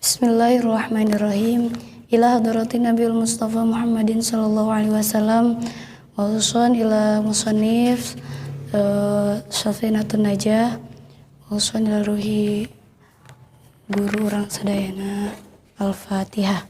Bismillahirrahmanirrahim. Ila hadratin Nabiul Mustafa Muhammadin sallallahu alaihi wasallam wa usun ila musannif Safinatun Najah wa usun ila ruhi guru orang sadayana. Al-Fatihah.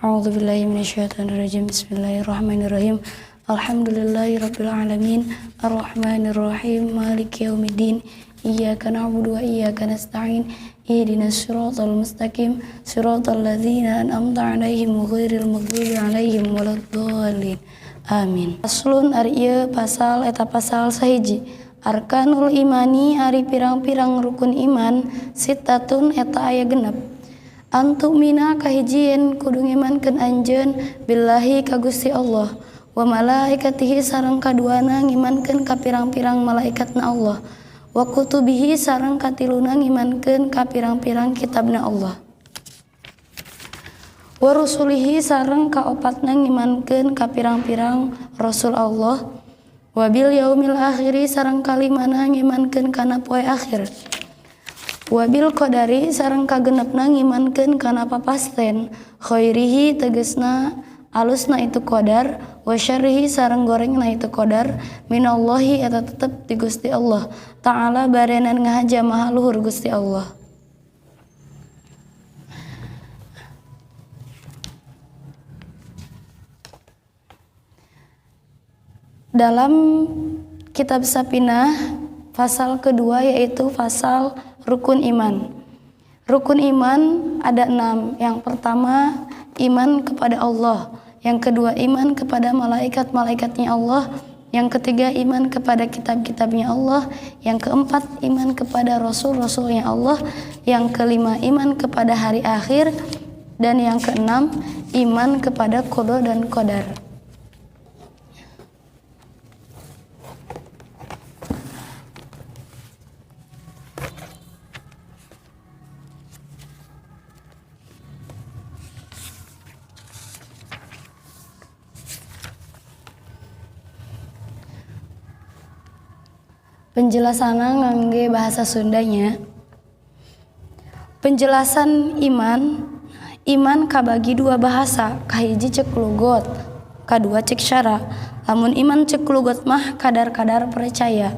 A'udzubillahi minasyaitonirrajim. Bismillahirrahmanirrahim. Alhamdulillahirabbil alamin arrahmanirrahim maliki yaumiddin iyyaka na'budu wa iyyaka nasta'in ihdinas siratal mustaqim siratal ladzina an'amta 'alaihim ghairil maghdubi 'alaihim waladdallin amin. Faslun ari ieu pasal eta pasal sahiji. Arkanul imani ari pirang-pirang rukun iman sitatun eta aya genep. Antuk mina kahijieun kudu ngimankeun anjeun billahi ka Gusti Allah wa malaikatihi sareng kaduana ngimankeun ka pirang-pirang malaikatna Allah wa kutubihi sareng katiluna ngimankeun ka pirang-pirang kitabna Allah wa rusulihi sareng kaopatna ngimankeun ka pirang-pirang rasul Allah wa bil yaumil akhiri sareng kalimana ngimankeun kana poe akhir wa bil qadari sareng kagenepna ngimankeun kana papasten khairihi tegasna alusna itu qadar wa syarrihi sareng gorengna itu qadar minallahi eta tetep di Gusti Allah ta'ala barenan ngahaja maha luhur Gusti Allah. Dalam kitab Sapinah pasal kedua yaitu pasal rukun iman. Rukun iman ada 6. Yang pertama iman kepada Allah, yang kedua iman kepada malaikat-malaikatnya Allah, yang ketiga iman kepada kitab-kitabnya Allah, yang keempat iman kepada rasul-rasulnya Allah, yang kelima iman kepada hari akhir, dan yang keenam iman kepada qada dan qadar. Penjelasanna ngangge bahasa Sundanya. Penjelasan iman kabagi dua bahasa, kahiji cek lugot, kadua cek syara. Lamun iman cek lugot mah kadar-kadar percaya.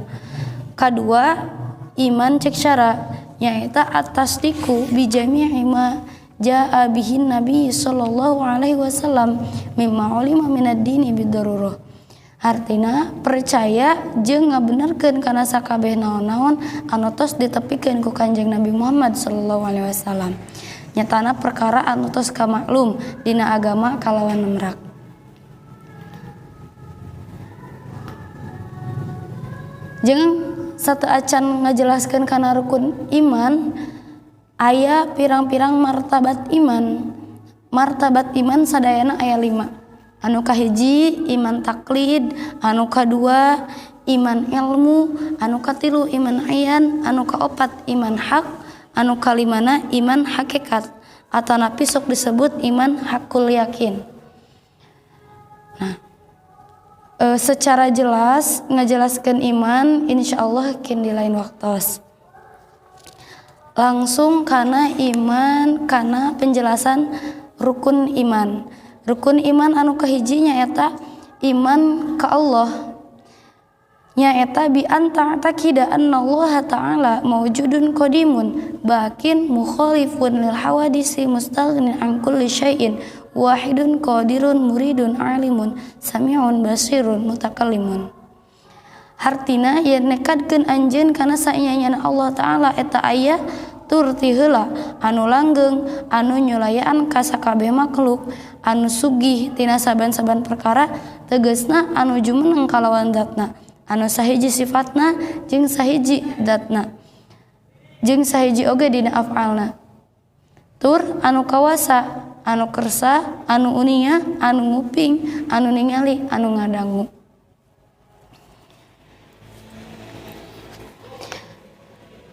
Kadua iman cek syara nyaeta atas diku bijami'i ma jaa bihin Nabi sallallahu alaihi wasallam mimma ulima minad dini bidarurah. Artina percaya jeung ngabenerkeun kana sakabeh naon-naon anu tos ditepikeun ku Kanjeng Nabi Muhammad sallallahu alaihi wasallam. Nyatana perkara anu tos kamaklum dina agama kalawan nemrak. Jeung satu acan ngajelaskeun kana rukun iman aya pirang-pirang martabat iman. Martabat iman sadayana aya 5. Anu kahiji iman taklid, anu kadua iman ilmu, anu katilu iman ayan, anu kaopat iman hak, anu kalimana iman hakikat atanapi sok disebut iman hakul yakin. Nah, secara jelas ngajelaskeun iman insyaallah kin di lain waktos. Langsung kana iman kana penjelasan rukun iman. Rukun iman anu kahiji nyaeta iman ka Allah. Nyaeta bi anta taqida annallaha ta'ala mawjudun qadimun bakin mukhalifun lil hawadisi mustaghnin an kulli syai'in wahidun qadirun muridun alimun sami'un basirun mutakallimun. Hartina yen nekadkeun anjeun kana saenyana Allah ta'ala eta aya turti heula anu langgeng anu nyulayaan ka sakabeh makhluk anu sugih tina saban-saban perkara tegasna anu jumeneng kalawan zatna anu sahiji sifatna jeung sahiji zatna jeung sahiji oge dina af'alna tur anu kawasa anu kersa anu unia anu nguping anu ningali anu ngadangu.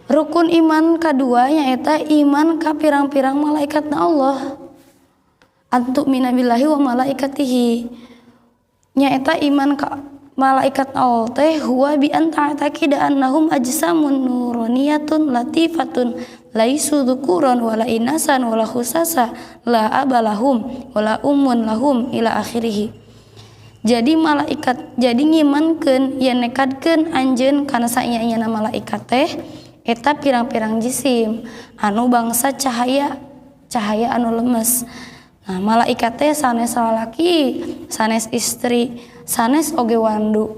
Rukun iman kadua nyaeta iman ka pirang-pirang malaikatna Allah. Antuk minabillahi wa malaikatihi. Nyaeta iman ka malaikat Allah teh huwa bi anta taqida annahum ajsamun nuraniyatun latifatun laisu dzukuran wala inasan wala khusasa la abalahum wala ummun lahum ila akhirih. Jadi malaikat jadi ngimankeun yen nekadkeun anjeun kana saenyana malaikat teh eta pirang-pirang jisim anu bangsa cahaya anu lemes. Nah, malaikat teh sanes lalaki, sanes istri, sanes oge wandu.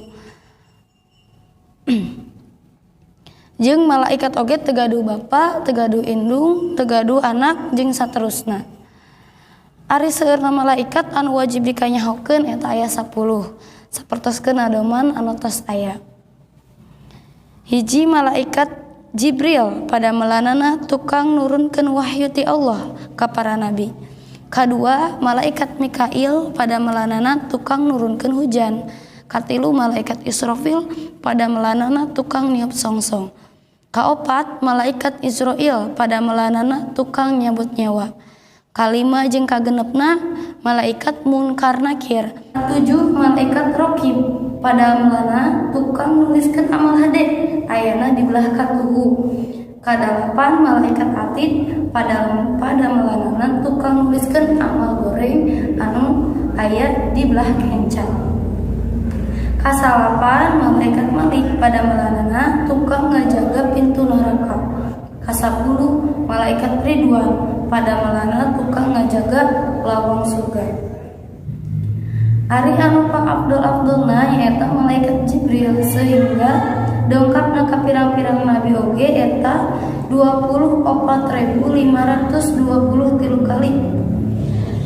Jeung malaikat oge teu gaduh bapa, teu gaduh indung, teu gaduh anak jeung saterusna. Ari seueurna malaikat anu wajib dikanyahokeun eta aya 10. Sapertoskeun adoman anu tos aya. Hiji malaikat Jibril pada melanana tukang nurunkeun wahyu ti Allah ka para nabi. Kadua malaikat Mikail pada melanana tukang nurunkeun hujan. Katilu malaikat Israfil pada melanana tukang niup songsong. Kaopat malaikat Israil pada melanana tukang nyabut nyawa. Kalima jeung kagenepna malaikat Munkar Nakir. 7 malaikat Raqib pada melanana tukang nuliskeun amal hade ayana di belah katuhu. Kadalapan malaikat Atid pada melanana tukang nuliskeun amal goreng anu aya di belah kencan. Kasalapan malaikat Malik pada melanana tukang ngajaga pintu neraka. Kasapuluh malaikat Ridwan pada melanana tukang ngajaga lawang surga. Ari anu Abdulna nyaeta malaikat Jibril sehingga dongkapna ka pirang-pirang nabi oge eta 24.523 kali.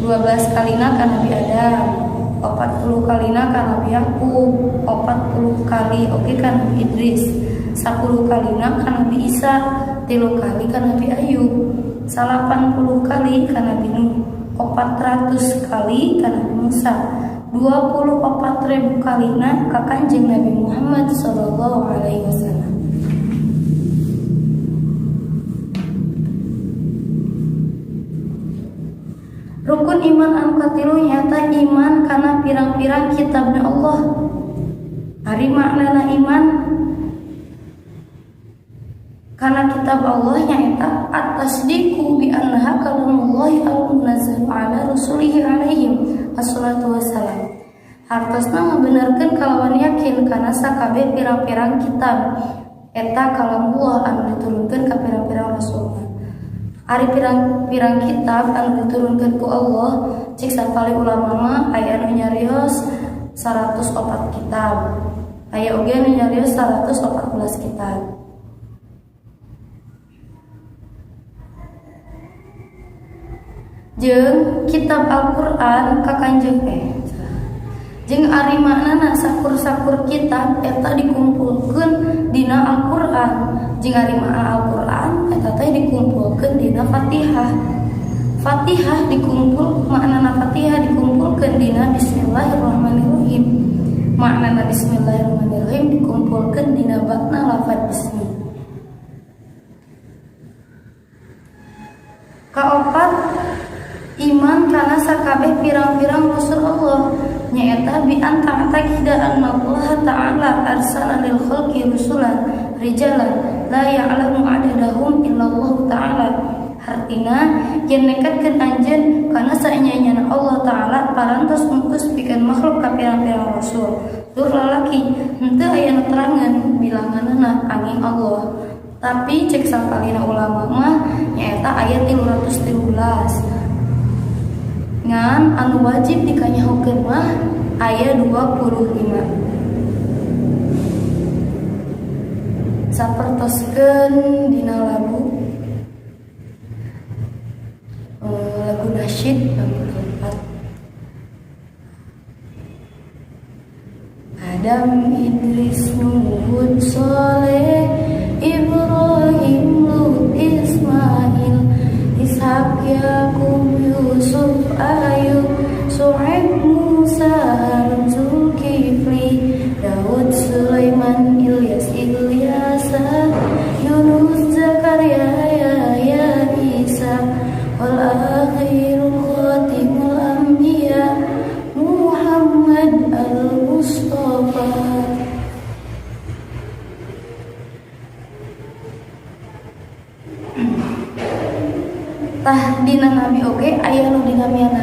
12 kalina ka Nabi Adam, 40 kalina ka Nabi Yakub, 40 kali oge ka Nabi Idris, 10 kalina ka Nabi Isa, 3 kali ka Nabi Ayub, 80 kali ka Nabi Nuh, 400 kali ka Nabi Musa, 24.000 kalina ka Kanjeng Nabi Muhammad sallallahu alaihi wasallam. Rukun iman anu katilu nyata iman kana pirang-pirang kitabna Allah. Ari maknana iman kana kitab Allah nyaeta at-tasdiqu bi annaha kalamullahi al-munazzal ala rasulihi alaihim assalatu wassalam. Hartosna ngabenerkeun kalawan yakin kana sakabeh pirang-pirang kitab eta kalamullah anu diturunkeun ka pirang-pirang rasulna. Ari pirang-pirang kitab anu diturunkeun ku Allah cik sapali ulama mah aya anu nyarios 104 kitab. Aya oge anu nyarios 114 kitab. Jeung kitab Al-Qur'an ka Kanjeng jeung ari maknana sakur-sakur kitab eta dikumpulkeun dina Al-Qur'an. Jeung ari makna Al-Qur'an eta teh dikumpulkeun dina Fatihah. Fatihah maknana Fatihah dikumpulkeun dina Bismillahirrahmanirrahim. Maknana Bismillahirrahmanirrahim dikumpulkeun dina batna lafaz bismi. Kaopat iman kana sakabeh pirang-pirang rasul Allah nyaeta bi anta taqida anna Allah ta'ala arsala lil khalqi rusulan rijalan la ya'lamu adadahum illallah ta'ala. Artina yen nekatkeun anjeun kana saenyana Allah ta'ala parantos ngutus pikeun makhluk ka pirang-pirang rasul. Tur lalaki henteu aya nu terangan bilanganna angin Allah. Tapi cek sakalina ulama mah nyaeta ayat 313. Ngan anu wajib dikanyahokeun mah aya 25. Sapertoskeun dina lagu nasyid nomor 4. Adam, Idris, Nuh, Hud, Saleh, Ibrahim, Lut, Ismail, Ishak, Yakub, Yusuf, Ayub, Su'aib, Musa, Harun, Zulkifli, Daud, Sulaiman, Ilyas, Ilyasa, Yunus, Zakaria, Yahya, Isa, wal akhirul khatimul anbiya, Muhammad al-Mustafa. tah dina nabi oge aya nu dinamian